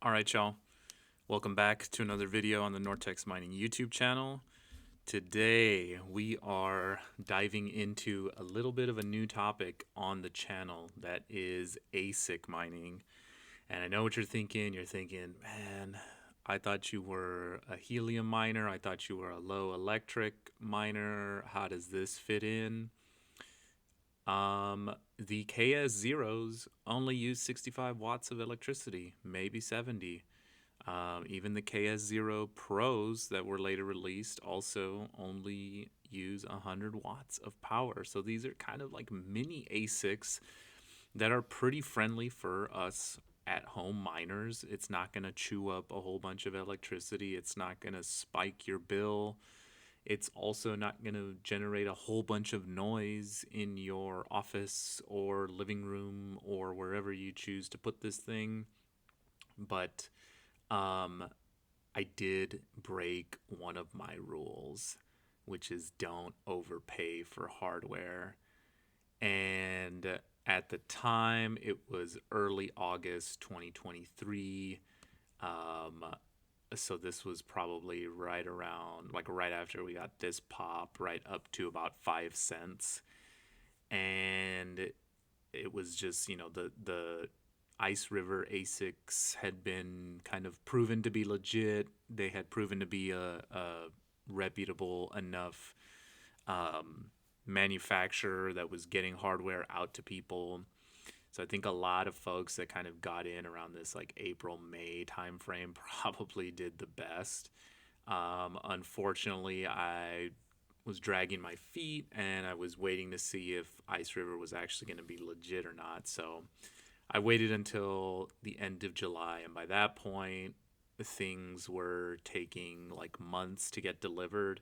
All right, y'all. Welcome back to another video on the Nortex Mining YouTube channel. Today, we are diving into a little bit of a new topic on the channel that is ASIC mining. And I know what you're thinking. You're thinking, man, I thought you were a helium miner. I thought you were a low electric miner. How does this fit in? The KS zeros only use 65 watts of electricity, maybe 70. Even the KS0 Pros that were later released also only use 100 watts of power. So these are kind of like mini ASICs that are pretty friendly for us at home miners. It's not going to chew up a whole bunch of electricity, it's not going to spike your bill. It's also not going to generate a whole bunch of noise in your office or living room or wherever you choose to put this thing. But um, I did break one of my rules, which is don't overpay for hardware. And at the time, it was early August 2023. Um, so this was probably right around, like right after we got this pop, right up to about 5 cents. And it was just, the Ice River ASICs had been kind of proven to be legit. They had proven to be a reputable enough um, manufacturer that was getting hardware out to people. So I think a lot of folks that kind of got in around this like April, May timeframe probably did the best. Unfortunately, I was dragging my feet and I was waiting to see if Ice River was actually going to be legit or not. So I waited until the end of July, and by that point, things were taking like months to get delivered.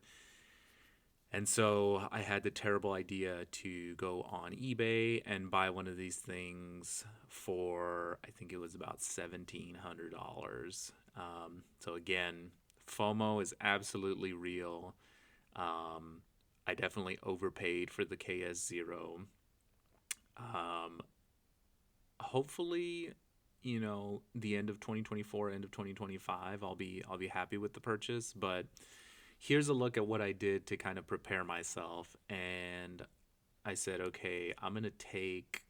And so I had the terrible idea to go on eBay and buy one of these things for, I think it was about $1,700. So again, FOMO is absolutely real. Um, I definitely overpaid for the KS0. Um, Hopefully, the end of 2024, end of 2025, I'll be happy with the purchase. But here's a look at what I did to kind of prepare myself. And I said, okay, I'm going to take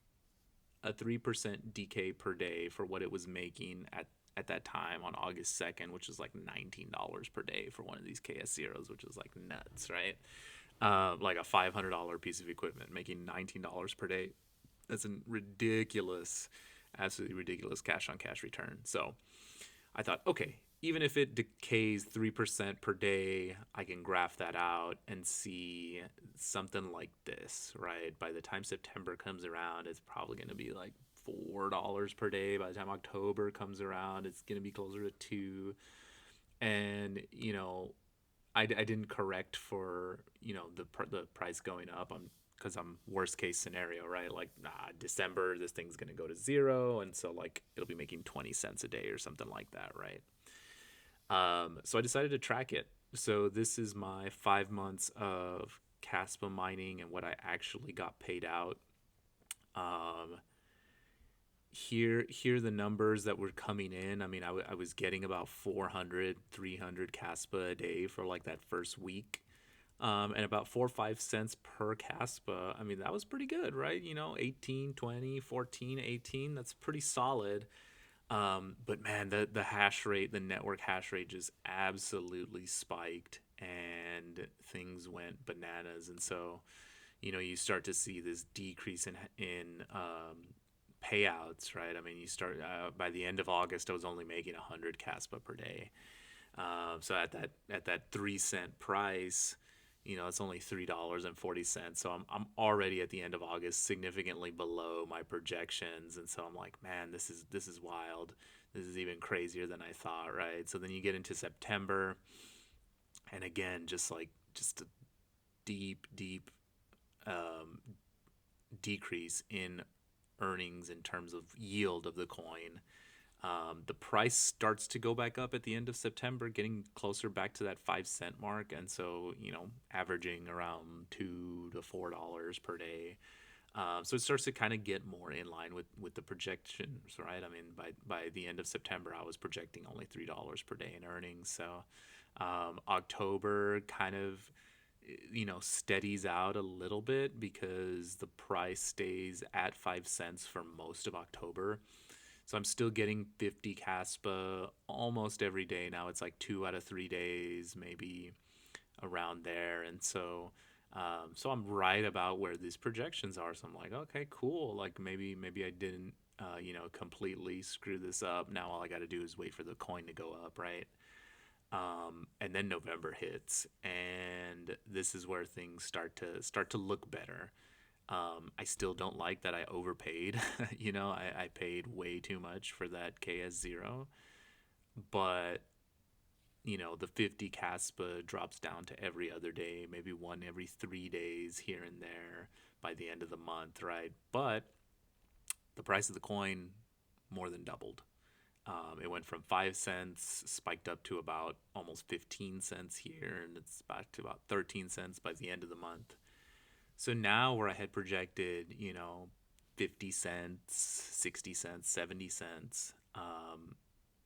a 3% decay per day for what it was making at that time on August 2nd, which is like $19 per day for one of these KS zeros, which is like nuts, right? Like a $500 piece of equipment making $19 per day. That's a ridiculous, absolutely ridiculous cash on cash return. So I thought, okay, even if it decays 3% per day, I can graph that out and see something like this, right? By the time September comes around, it's probably going to be like $4 per day. By the time October comes around, it's going to be closer to 2. And, I didn't correct for, the price going up. Because I'm worst case scenario, right? Like, December, this thing's going to go to 0. And so, like, it'll be making 20 cents a day or something like that, right? So I decided to track it. So this is my 5 months of KASPA mining and what I actually got paid out. Um, here are the numbers that were coming in. I mean, I was getting about 400, 300 KASPA a day for like that first week. And about 4 or 5 cents per KASPA. I mean, that was pretty good, right? 18, 20, 14, 18. That's pretty solid. But man, the hash rate, the network hash rate just absolutely spiked and things went bananas. And so, you start to see this decrease in payouts, right? I mean, you start by the end of August, I was only making 100 KASPA per day. So at that 3 cent price, it's only $3.40. So I'm already at the end of August significantly below my projections, and so I'm like, man, this is wild. This is even crazier than I thought, right? So then you get into September, and again, just a deep um, decrease in earnings in terms of yield of the coin. The price starts to go back up at the end of September, getting closer back to that 5 cent mark, and so averaging around $2 to $4 per day. So it starts to kind of get more in line with the projections, right? I mean, by the end of September, I was projecting only $3 per day in earnings. So October kind of, steadies out a little bit because the price stays at 5 cents for most of October. So I'm still getting 50 KASPA almost every day now. It's like 2 out of 3 days, maybe around there. And so I'm right about where these projections are. So I'm like, okay, cool. Like maybe I didn't, completely screw this up. Now all I got to do is wait for the coin to go up, right? And then November hits, and this is where things start to look better. I still don't like that I overpaid. I paid way too much for that KS0, but the 50 CASPA drops down to every other day, maybe one every 3 days here and there by the end of the month, right? But the price of the coin more than doubled. It went from 5 cents, spiked up to about almost 15 cents here, and it's back to about 13 cents by the end of the month. So now where I had projected, 50 cents, 60 cents, 70 cents,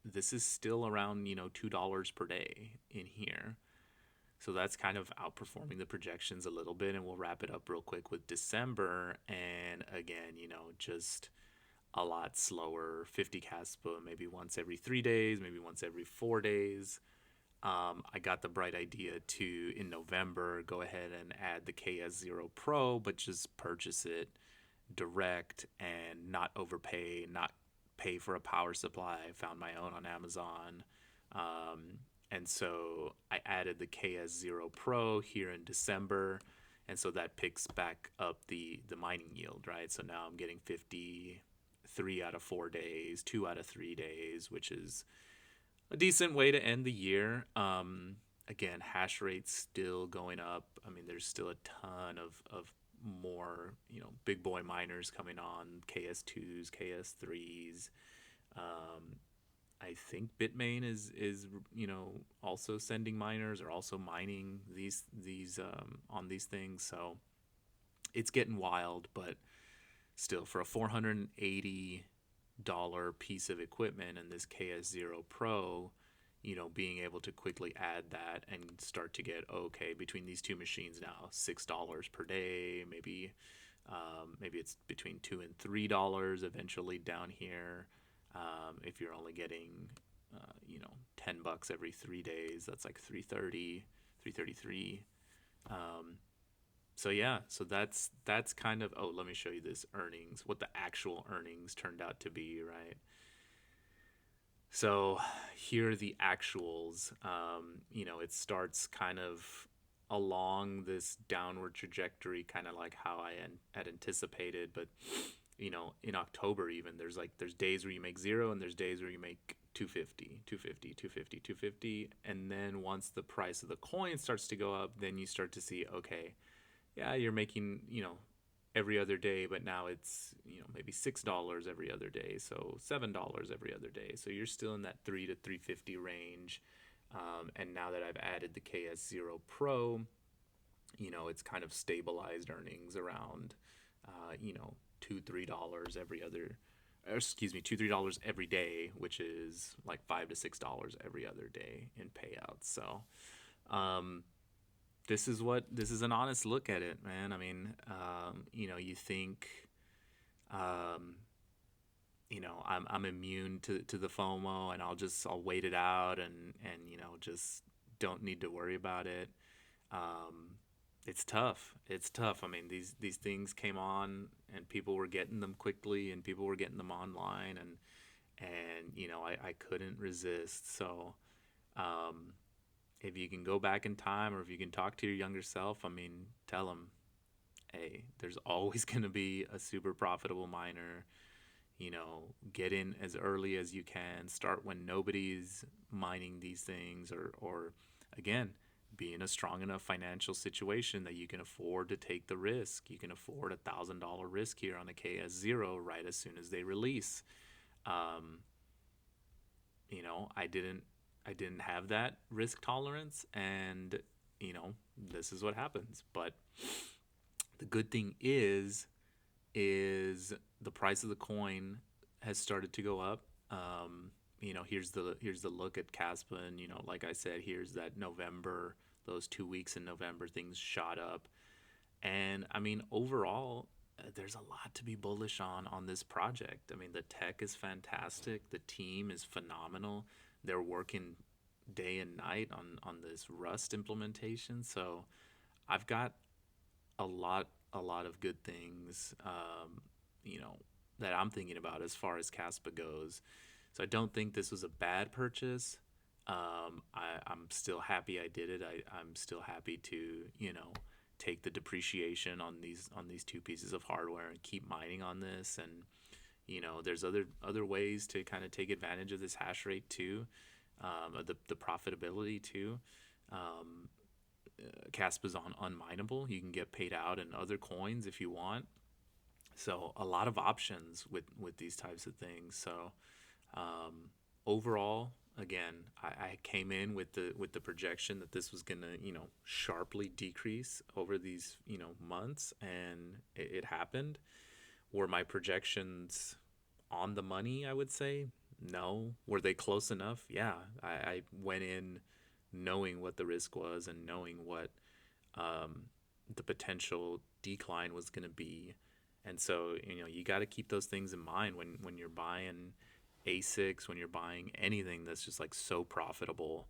this is still around, $2 per day in here. So that's kind of outperforming the projections a little bit. And we'll wrap it up real quick with December. And again, just a lot slower. 50 CASPA, maybe once every 3 days, maybe once every 4 days. I got the bright idea to, in November, go ahead and add the KS0 Pro, but just purchase it direct and not overpay, not pay for a power supply. I found my own on Amazon. And so I added the KS0 Pro here in December. And so that picks back up the mining yield, right? So now I'm getting 53 out of 4 days, 2 out of 3 days, which is a decent way to end the year. Again, hash rate's still going up. I mean, there's still a ton of more, big boy miners coming on, KS2s, KS3s. I think Bitmain is also sending miners or also mining these on these things. So it's getting wild, but still for a $480 piece of equipment and this KS0 Pro, being able to quickly add that and start to get, okay, between these two machines now, $6 per day, maybe it's between $2 and $3 eventually down here. If you're only getting, $10 every 3 days, that's like 330, 333. So yeah, so that's kind of, oh, let me show you this earnings, what the actual earnings turned out to be, right? So here are the actuals. It starts kind of along this downward trajectory, kind of like how I had anticipated. But in October even, there's days where you make zero, and there's days where you make 250, 250, 250, 250, and then once the price of the coin starts to go up, then you start to see, okay, yeah, you're making every other day, but now it's maybe $6 every other day, so $7 every other day. So you're still in that 3 to 350 range. And now that I've added the KS0 Pro, it's kind of stabilized earnings around, $2 3 every other, or excuse me, $2 3 every day, which is like $5 to $6 every other day in payouts. So, this is an honest look at it, man. I mean, you think, I'm immune to the FOMO, and I'll wait it out, and just don't need to worry about it. It's tough. It's tough. I mean, these things came on, and people were getting them quickly, and people were getting them online, and I couldn't resist. So, if you can go back in time, or if you can talk to your younger self, I mean, tell them, hey, there's always going to be a super profitable miner. Get in as early as you can. Start when nobody's mining these things, or again, be in a strong enough financial situation that you can afford to take the risk. You can afford $1,000 risk here on a KS0 right as soon as they release. I didn't have that risk tolerance, and this is what happens. But the good thing is, is the price of the coin has started to go up. Here's the look at KASPA, and like I said, here's that November, those 2 weeks in November, things shot up, and I mean overall, there's a lot to be bullish on this project. I mean, the tech is fantastic, the team is phenomenal, they're working day and night on this Rust implementation, so I've got a lot of good things, you know, that I'm thinking about as far as Caspa goes. So I don't think this was a bad purchase. I'm still happy I did it. I'm still happy to take the depreciation on these two pieces of hardware and keep mining on this. And there's other ways to kind of take advantage of this hash rate too, the profitability too. Um, Casp is on unminable. You can get paid out in other coins if you want. So a lot of options with these types of things. So overall, again, I came in with the projection that this was gonna sharply decrease over these months, and it happened. Were my projections on the money? I would say no. Were they close enough? Yeah, I went in knowing what the risk was and knowing what um, the potential decline was going to be. And so, you got to keep those things in mind when you're buying ASICs, when you're buying anything that's just like so profitable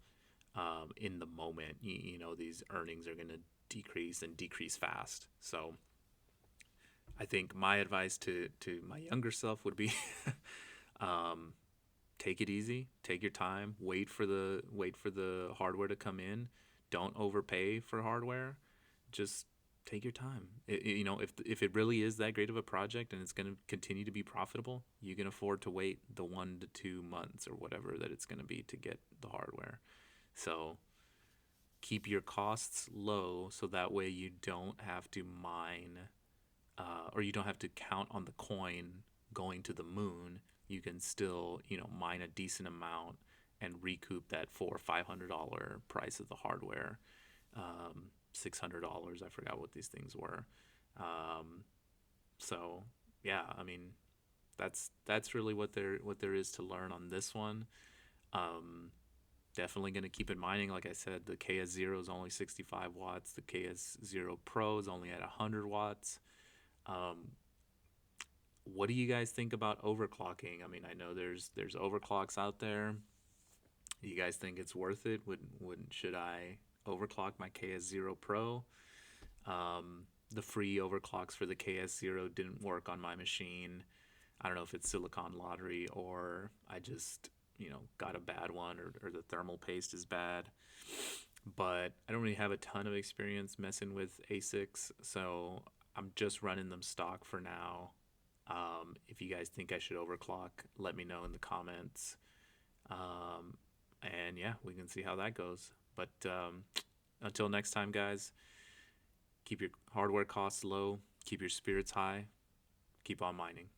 in the moment. These earnings are going to decrease and decrease fast. So I think my advice to my younger self would be um, take it easy, take your time, wait for the hardware to come in. Don't overpay for hardware. Just take your time. If it really is that great of a project and it's going to continue to be profitable, you can afford to wait the 1 to 2 months or whatever that it's going to be to get the hardware. So keep your costs low so that way you don't have to mine or you don't have to count on the coin going to the moon. You can still, mine a decent amount and recoup that $400-500 price of the hardware. $600, I forgot what these things were. Um, so yeah, I mean, that's really what there is to learn on this one. Um, Definitely going to keep in mining. Like I said, the KS0 is only 65 watts. The KS0 Pro is only at 100 watts. Um, what do you guys think about overclocking? I mean, I know there's overclocks out there. Do you guys think it's worth it? Should I overclock my KS0 Pro? The free overclocks for the KS0 didn't work on my machine. I don't know if it's Silicon Lottery or I just got a bad one, or the thermal paste is bad. But I don't really have a ton of experience messing with ASICs, so I'm just running them stock for now. If you guys think I should overclock, let me know in the comments. Um, and yeah, we can see how that goes. But until next time, guys, keep your hardware costs low, keep your spirits high, keep on mining.